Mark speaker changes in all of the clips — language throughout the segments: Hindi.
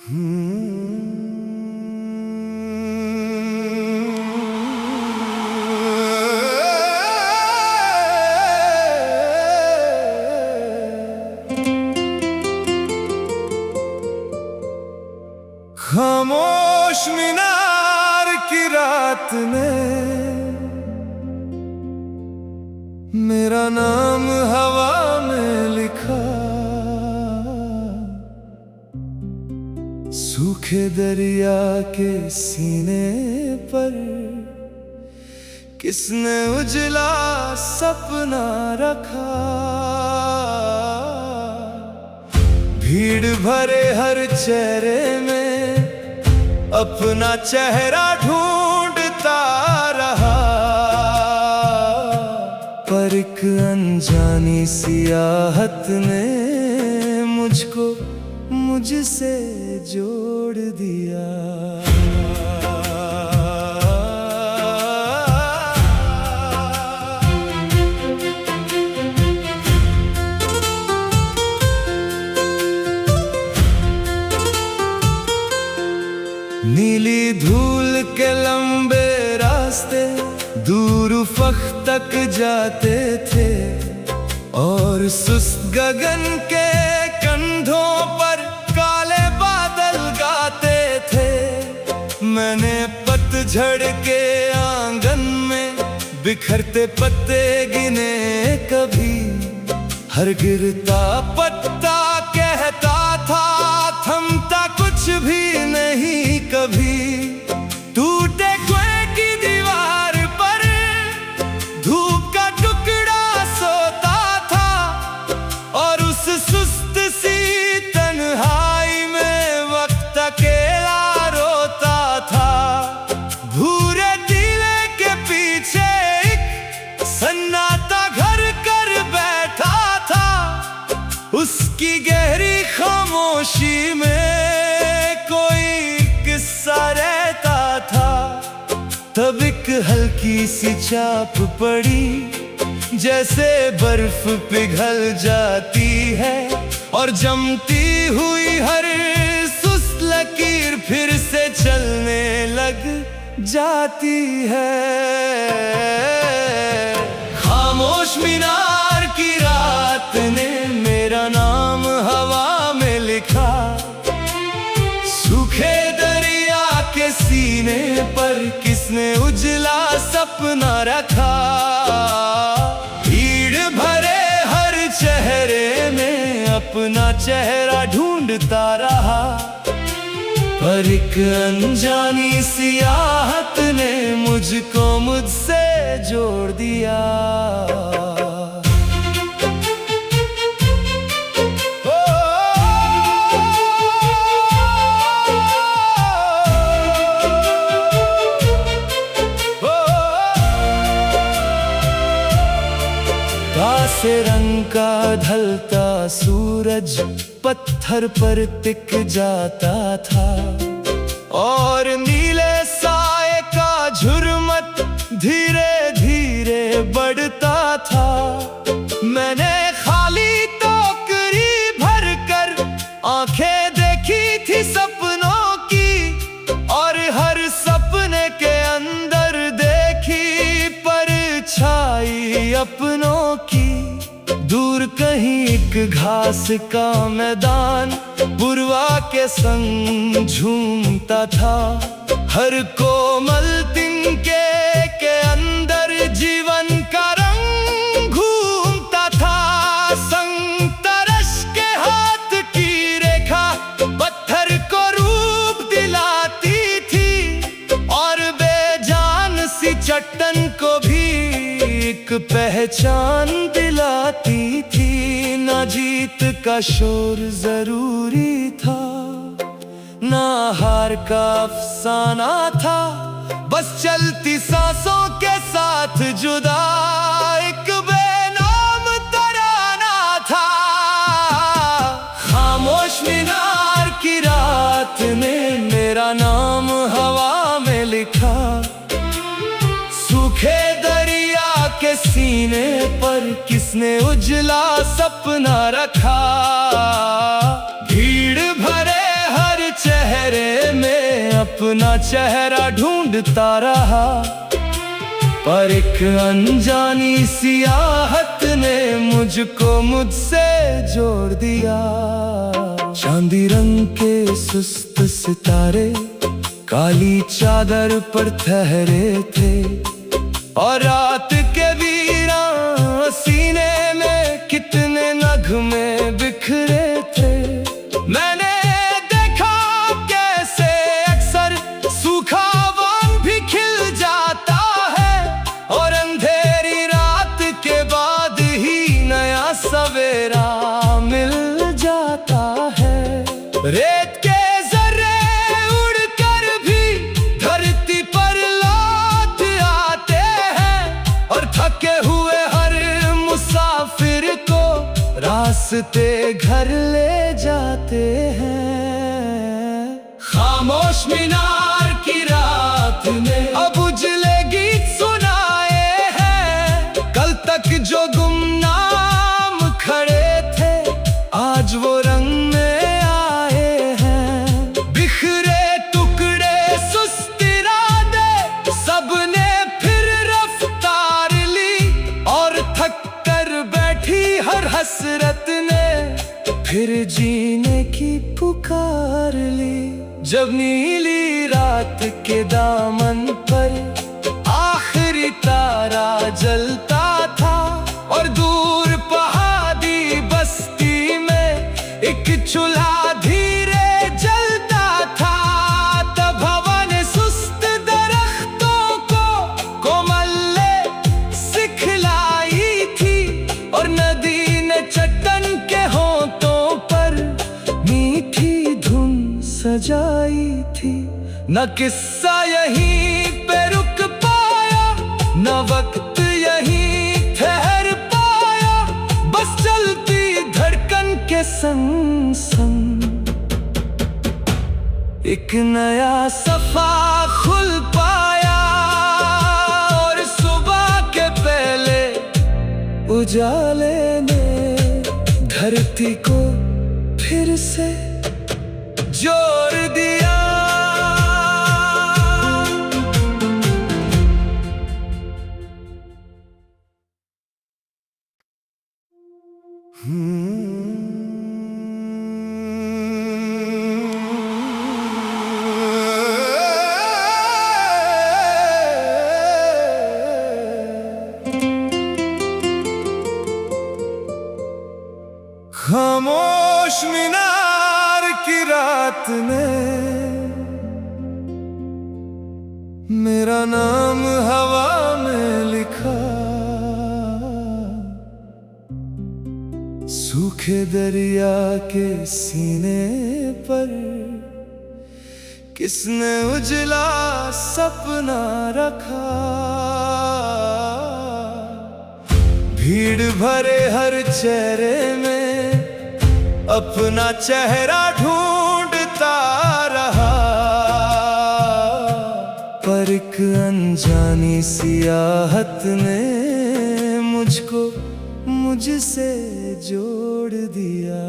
Speaker 1: खामोश मीनार की रात ने मेरा नाम हवा में लिखा। सूखे दरिया के सीने पर किसने उजला सपना रखा। भीड़ भरे हर चेहरे में अपना चेहरा ढूंढता रहा, पर एक अनजानी सियाहत ने मुझको मुझसे जोड़ दिया। नीली धूल के लंबे रास्ते दूर उफ़क़ तक जाते थे, और सुस्त गगन के कंधों पर काले बादल गाते थे। मैंने पतझड़ के आंगन में बिखरते पत्ते गिने कभी। हर गिरता पत्ता कहता था थमता कुछ भी नहीं कभी। टूटे कुएं की दीवार पर धूप का टुकड़ा सोता था, और उस सुस्त सी तन्हाई में वक्त अकेला रोता था। भूरे दीवे के पीछे एक सन्नाटा घर कर बैठा था। उसकी गहरी खामोशी में कोई किस्सा रहता था। तब एक हल्की सी चाप पड़ी, जैसे बर्फ पिघल जाती है, और जमती हुई हर सुस्त लकीर फिर से चलने लग जाती है। खामोश मीनार की रात ने मेरा नाम हवा में लिखा। सूखे दरिया के सीने पर किसने उजला सपना रखा। भीड़ भरे हर चेहरे में अपना चेहरा ढूंढता रहा, पर एक अनजानी सियाहत ने मुझको मुझसे जोड़ दिया। कासे रंग का ढलता सूरज पत्थर पर टिक जाता था, और नीले साए का झुरमट धीरे धीरे बढ़ता था। मैंने खाली टोकरी भरकर आंखें देखी थी सपनों की, और हर सपने के अंदर देखी परछाई अपनों की। दूर कहीं एक घास का मैदान पुरवा के संग झूमता था। हर कोमल तिनके के अंदर जीवन का रंग घूमता था। संग तरश के हाथ की रेखा पत्थर को रूप दिलाती थी, और बेजान सी चट्टान को भी एक पहचान दिलाती थी। ना जीत का शोर जरूरी था, ना हार का अफसाना था, बस चलती सांसों के साथ जुदा एक बेनाम तराना था। खामोश मीनार की रात ने मेरा नाम हवा में लिखा। सूखे दरिया के सीने पर किसने उजला सपना रखा। भीड़ भरे हर अपना चेहरा ढूंढता रहा, पर एक अनजानी सी आहट ने मुझको मुझसे जोड़ दिया। चांदी रंग के सुस्त सितारे काली चादर पर ठहरे थे, और रात के वीरान सीने में कितने नगमे बिखरे थे। मैंने देखा कैसे अक्सर सूखा वन भी खिल जाता है, और अंधेरी रात के बाद ही नया सवेरा मिल जाता है। रेत के जर्रे उड़कर भी धरती पर लौट आते हैं, और थके हुए हर मुसाफिर को रास्ते घर ले जाते हैं। खामोश मीनार की रात ने अब उजले गीत सुनाए हैं। कल तक जो गुमनाम खड़े थे, आज वो रंग में आए हैं। बिखरे टुकड़े सुस्त इरादे सबने फिर रफ्तार ली, और थक कर बैठी हर हसरत ने फिर जीने की पुकार ली। जब नीली रात के दामन पर आखिरी तारा जलता था, और दूर पहाड़ी बस्ती में एक चूल्हा धीरे जलता था, तब हवा ने सुस्त दरख्तों को कोमल सिखलाई थी, और नदी ने चट्टान के होंठों पर मीठी धुन सजाई थी। न किस्सा यहीं पे रुक पाया, न वक्त यहीं ठहर पाया, बस चलती धड़कन के संग संग एक नया सफा खुल पाया। और सुबह के पहले उजाले ने धरती को फिर से जोड़ दिया। खामोश मीनार की रात ने मेरा नाम हवा में लिखा। सूखे दरिया के सीने पर किसने उजला सपना रखा। भीड़ भरे हर चेहरे में अपना चेहरा ढूंढता रहा, पर एक अनजानी सी आहट ने मुझको मुझसे जोड़ दिया।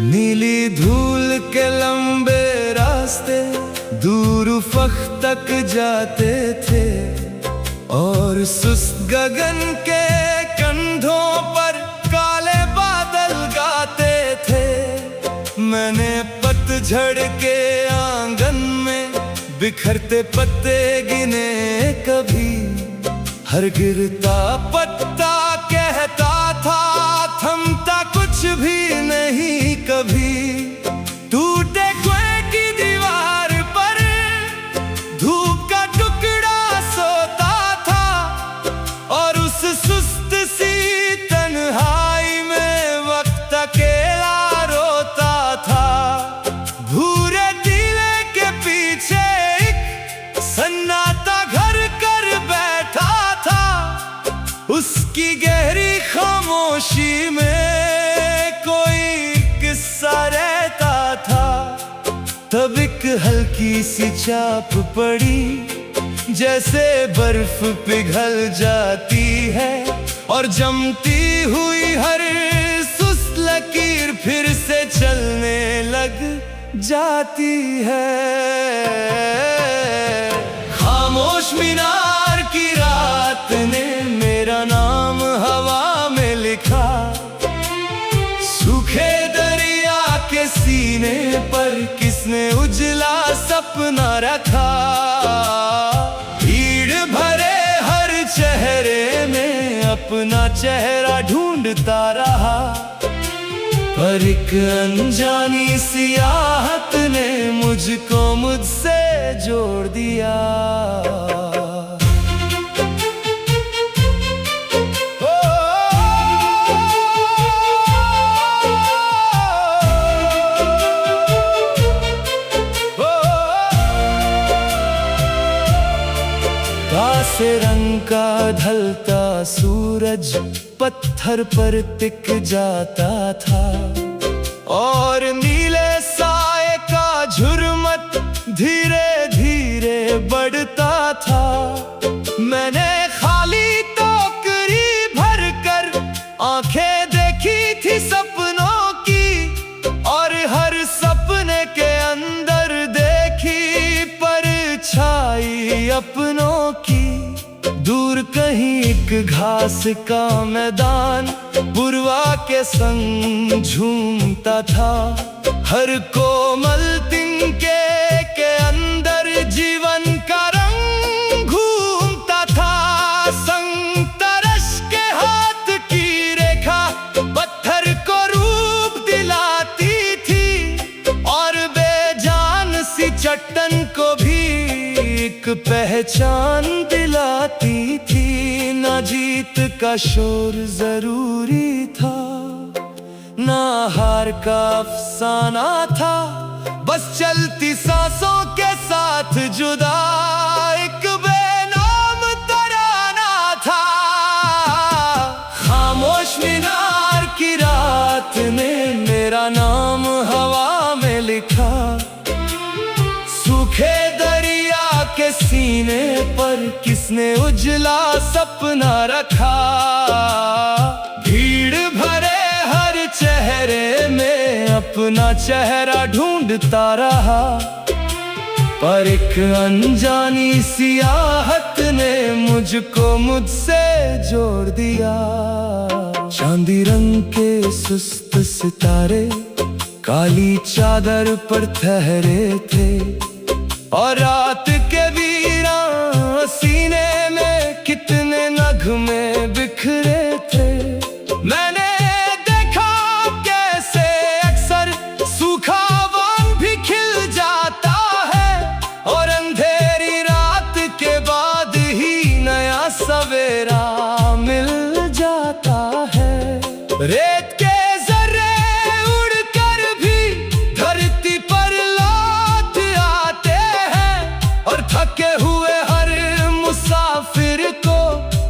Speaker 1: नीली धूल के लंबे रास्ते दूर उफ़क़ तक जाते थे, और सुस्त गगन के कंधों पर काले बादल गाते थे। मैंने पतझड़ के आंगन में बिखरते पत्ते गिने कभी, हर गिरता पत्ता कहता था थमता कुछ भी नहीं कभी। टूटे कुएं की दीवार पर धूप का टुकड़ा सोता था, और उस सुस्त सी तन्हाई में वक्त अकेला रोता था। भूरे दिले के पीछे एक सन्नाटा घर कर बैठा था, उसकी गहरी खामोशी में कोई किस्सा रहता तब एक हल्की सी चाप पड़ी, जैसे बर्फ पिघल जाती है और जमती हुई हर सुस्त लकीर फिर से चलने लग जाती है। खामोश मीनार की रात ने मेरा नाम हवा में लिखा, सूखे दरिया के सीने पर किसने उजला सपना रखा। भीड़ भरे हर चेहरे में अपना चेहरा ढूंढता रहा, पर एक अनजानी सी आहट ने मुझको मुझसे जोड़ दिया। कासे रंग का ढलता सूरज पत्थर पर टिक जाता था और नीले साए का झुरमट धीरे धीरे बढ़ता था। मैंने खाली टोकरी भरकर आंखें देखी थी सपनों की, और हर सपने के अंदर देखी परछाई अपनों की। दूर कहीं एक घास का मैदान पुरवा के संग झूमता था, हर कोमल तिनके के अंदर जीवन का रंग घूमता था। संग तरश के हाथ की रेखा पत्थर को रूप दिलाती थी, और बेजान सी चट्टान को भी एक पहचान दिलाती थी। ना जीत का शोर जरूरी था, ना हार का अफसाना था, बस चलती सांसों के साथ जुदा एक बेनाम तराना था। खामोश मीनार की रात ने मेरा नाम हवा में लिखा, सूखे दरिया के सीने पर किसने उजला सपना रखा। भीड़ भरे हर चेहरे में अपना चेहरा ढूंढता रहा, पर एक अनजानी सी आहट ने मुझको मुझसे जोड़ दिया। चांदी रंग के सुस्त सितारे काली चादर पर ठहरे थे, और रात के वीरान सीने में कितने नगमे बिखरे थे। मैंने देखा कैसे अक्सर सूखा वन भी खिल जाता है, और अंधेरी रात के बाद ही नया सवेरा मिल जाता है। रेत के थके हुए हर मुसाफिर को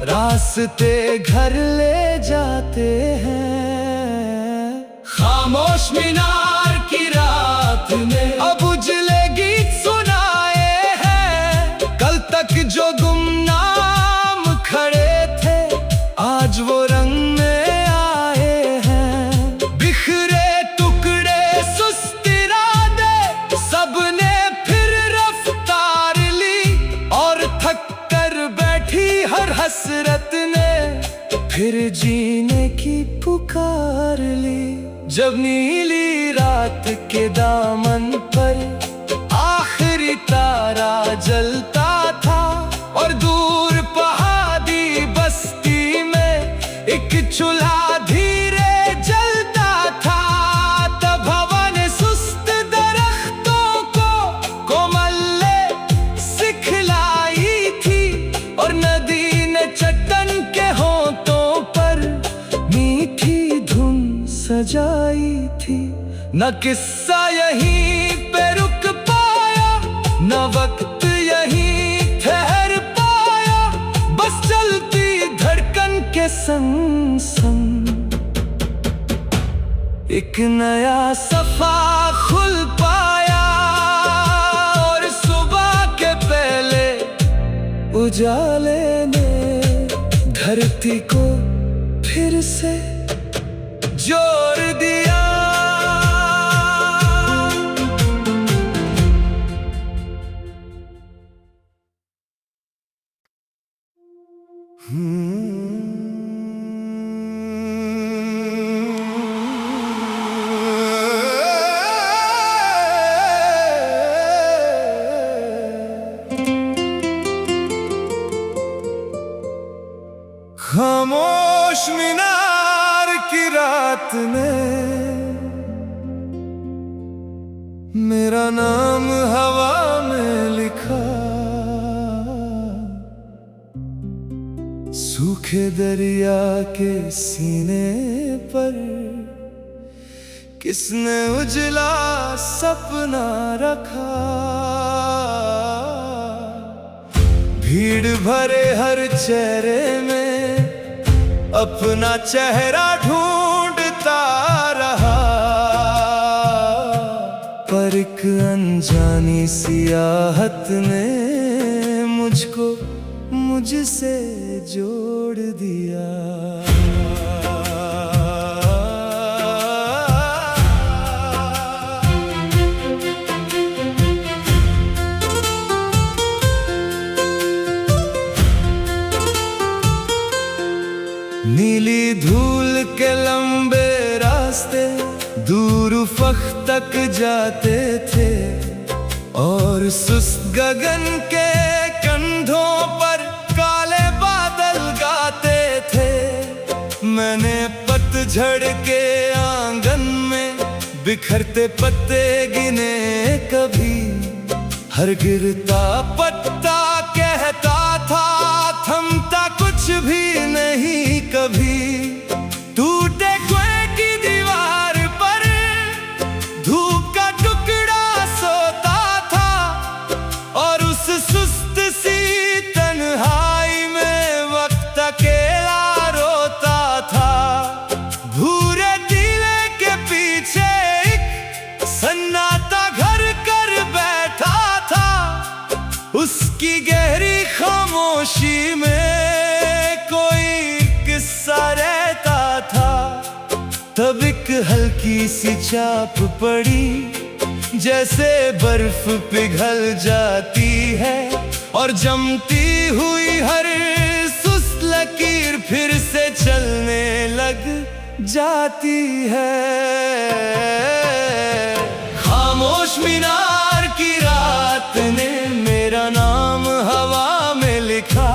Speaker 1: रास्ते घर ले जाते हैं। खामोश मीनार की रात में अब उजले गीत सुनाए हैं। कल तक जो गुमनाम खड़े थे आज वो रंग में आए हैं। बिखरे टुकड़े सुस्त इरादे सबने हर हसरत ने फिर जीने की पुकार ली। जब नीली रात के दामन पर आखिरी तारा जलता था, और दूर पहाड़ी बस्ती में एक चूल्हा धीरे जलता था। तब हवा ने सुस्त दरख्तों को कोमल सिखलाई थी, और नदी चट्टान के होठों पर मीठी धुन सजाई थी। न किस्सा यहीं पे रुक पाया, न वक्त यहीं ठहर पाया, बस चलती धड़कन के संग संग एक नया सफा खुल पाया। उजाले ने धरती को फिर से जोड़ दिया। खामोश मीनार की रात ने मेरा नाम हवा में लिखा। सूखे दरिया के सीने पर किसने उजला सपना रखा। भीड़ भरे हर चेहरे में अपना चेहरा ढूंढता रहा, पर एक अनजानी सियाहत ने मुझको मुझसे जोड़ दिया। नीली धूल के लंबे रास्ते दूर उफ़क़ तक जाते थे, और सुस्त गगन के कंधों पर काले बादल गाते थे। मैंने पतझड़ के आंगन में बिखरते पत्ते गिने कभी। हर गिरता पत्ता कहता था थमता कुछ भी नहीं कभी। टूटे कुएं की दीवार पर धूप का टुकड़ा सोता था, और उस सुस्त सी तन्हाई में वक्त अकेला रोता था। भूरे टीले के पीछे एक सन्नाटा घर कर बैठा था। उसकी गहरी खामोशी में कोई किस्सा रहता था। तब एक हल्की सी चाप पड़ी, जैसे बर्फ पिघल जाती है, और जमती हुई हर सुस्त लकीर फिर से चलने लग जाती है। खामोश मीनार की रात ने मेरा नाम हवा में लिखा।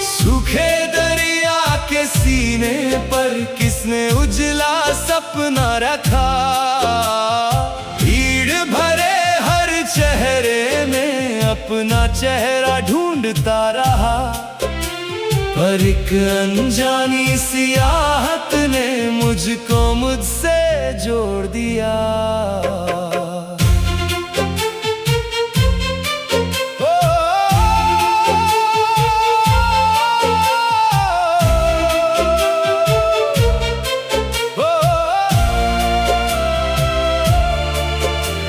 Speaker 1: सूखे दरिया के सीने पर किसने उजला सपना रखा। भीड़ भरे हर चेहरे में अपना चेहरा ढूंढता रहा, पर एक अनजानी सियाहत ने मुझको मुझसे जोड़ दिया।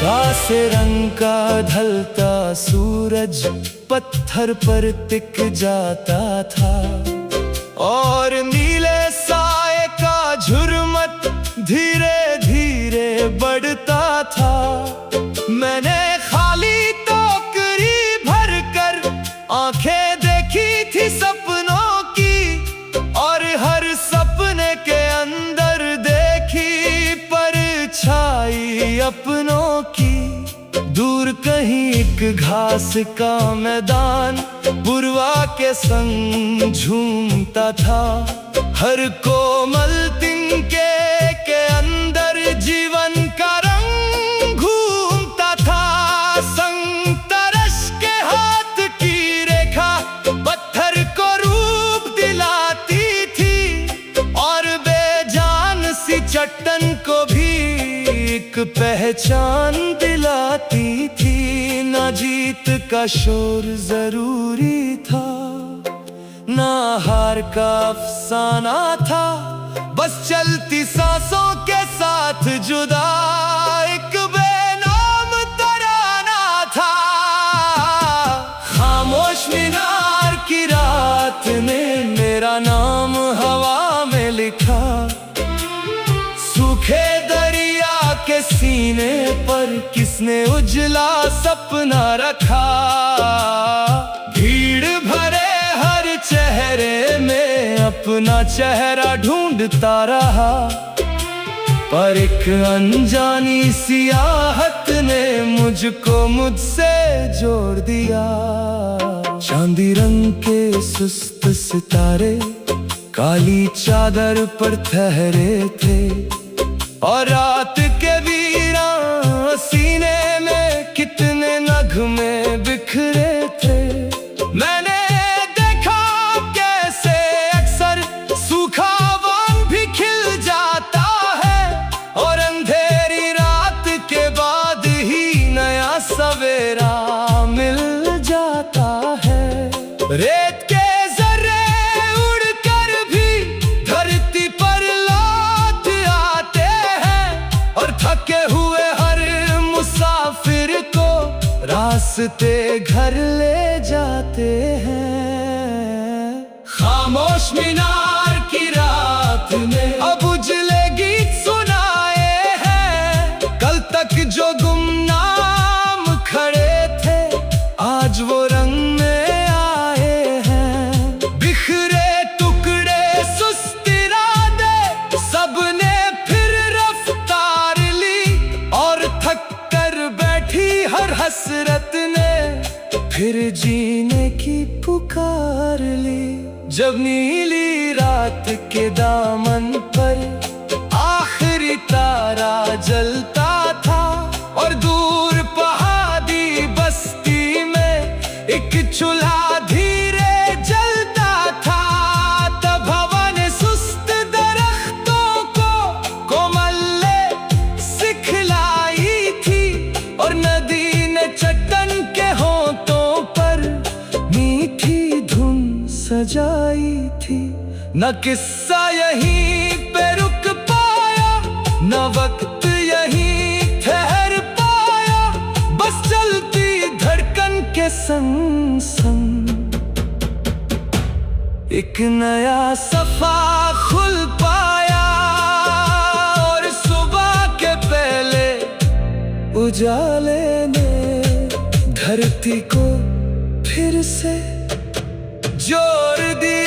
Speaker 1: कासे रंग का ढलता सूरज पत्थर पर टिक जाता था, और नीले साए का झुरमट धीरे धीरे बढ़ता था। मैंने खाली टोकरी भरकर आंखें देखी थी सपनों की, और हर सपने के अंदर देखी परछाई अपनों की। दूर कहीं एक घास का मैदान पुरवा के संग झूमता था। हर कोमल तिनके के अंदर जीवन का रंग घूमता था। संग तरश के हाथ की रेखा पत्थर को रूप दिलाती थी, और बेजान सी चट्टान को भी एक पहचान दिलाती थी। ना जीत का शोर जरूरी था, ना हार का अफसाना था, बस चलती सांसों के साथ जुदा एक बेनाम तराना था। खामोश पर किसने उजला सपना रखा। भीड़ भरे हर चेहरे में अपना चेहरा ढूंढता रहा, पर एक अनजानी सियाहत ने मुझको मुझसे जोड़ दिया। चांदी रंग के सुस्त सितारे काली चादर पर ठहरे थे, और रात के वीरान सीने में कितने नगमे बिखरे थे। मैंने देखा कैसे अक्सर सूखा वन भी खिल जाता है, और अंधेरी रात के बाद ही नया सवेरा मिल जाता है। रेत के जर्रे उड़कर भी धरती पर लौट आते हैं, और थके हुए हर मुसाफिर को रास्ते घर ले जाते हैं। खामोश मीनार की रात में अब उजले गीत सुनाए हैं। कल तक जो गुमनाम खड़े थे आज वो रंग में आए हैं। बिखरे टुकड़े सुस्त इरादे सबने फिर रफ्तार ली, और थक कर बैठी हर हसरत ने फिर जीने की पुकार ली। जब नीली रात के दामन पर आखिरी तारा जलता था, और दूर पहाड़ी बस्ती में एक चूल्हा धीरे जलता था, तब हवा ने सुस्त दरख्तों को कोमल सिखलाई थी, और नदी ने चट्टान के होठों पर मीठी धुन सजाई थी। न किस्सा यहीं पे रुक पाया, न वक्त यहीं ठहर पाया, बस चलती धड़कन के संग संग एक नया सफा खुल पाया। और सुबह के पहले उजाले ने धरती को फिर से जोड़ दिया।